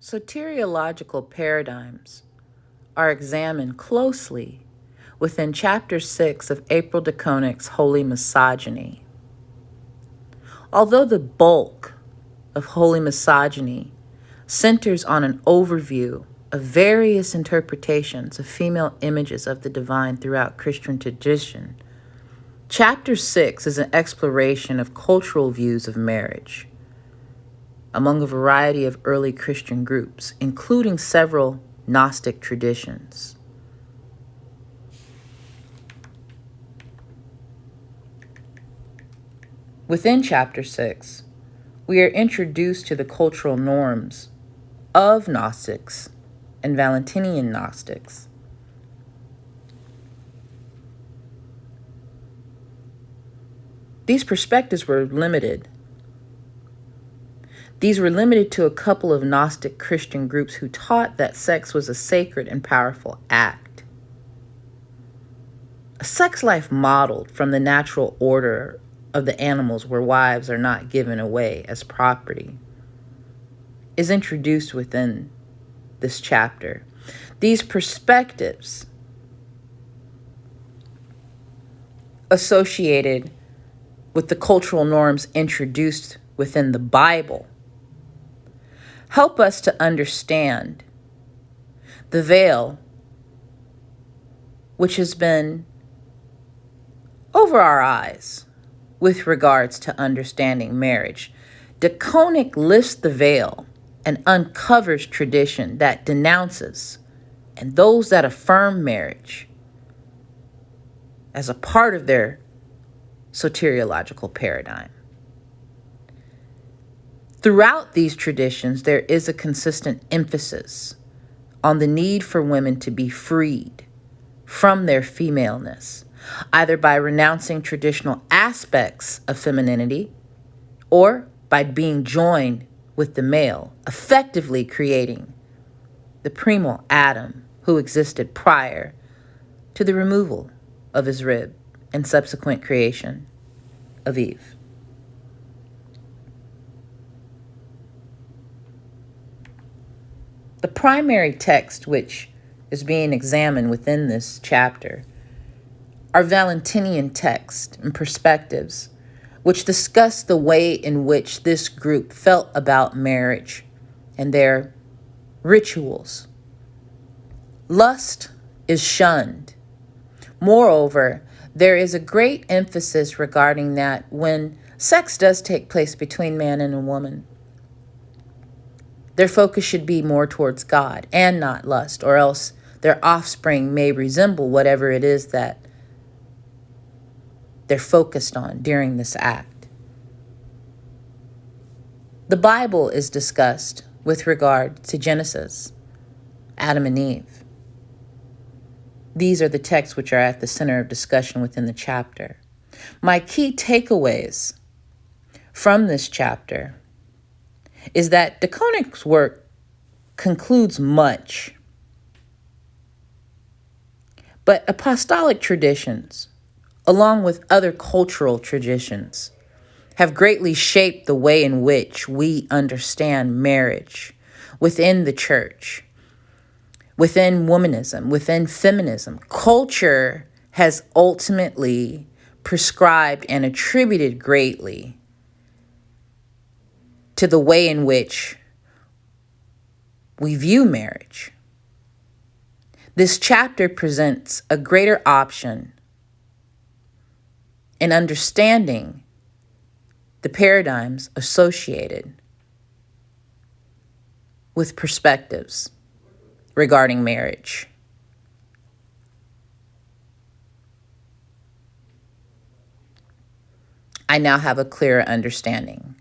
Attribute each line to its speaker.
Speaker 1: Soteriological paradigms are examined closely within Chapter 6 of April de Koninck's Holy Misogyny. Although the bulk of Holy Misogyny centers on an overview of various interpretations of female images of the divine throughout Christian tradition, Chapter 6 is an exploration of cultural views of marriage among a variety of early Christian groups, including several Gnostic traditions. Within Chapter 6, we are introduced to the cultural norms of Gnostics and Valentinian Gnostics. These perspectives were limited. These were limited to a couple of Gnostic Christian groups who taught that sex was a sacred and powerful act. A sex life modeled from the natural order of the animals where wives are not given away as property is introduced within this chapter. These perspectives associated with the cultural norms introduced within the Bible help us to understand the veil which has been over our eyes with regards to understanding marriage. De Koninck lifts the veil and uncovers tradition that denounces and those that affirm marriage as a part of their soteriological paradigm. Throughout these traditions, there is a consistent emphasis on the need for women to be freed from their femaleness, either by renouncing traditional aspects of femininity or by being joined with the male, effectively creating the primal Adam who existed prior to the removal of his rib and subsequent creation of Eve. The primary text which is being examined within this chapter are Valentinian texts and perspectives which discuss the way in which this group felt about marriage and their rituals. Lust is shunned. Moreover, there is a great emphasis regarding that when sex does take place between man and a woman, their focus should be more towards God and not lust, or else their offspring may resemble whatever it is that they're focused on during this act. The Bible is discussed with regard to Genesis, Adam and Eve. These are the texts which are at the center of discussion within the chapter. My key takeaways from this chapter is that de Koninck's work concludes much, but apostolic traditions, along with other cultural traditions, have greatly shaped the way in which we understand marriage within the church, within womanism, within feminism. Culture has ultimately prescribed and attributed greatly to the way in which we view marriage. This chapter presents a greater option in understanding the paradigms associated with perspectives regarding marriage. I now have a clearer understanding.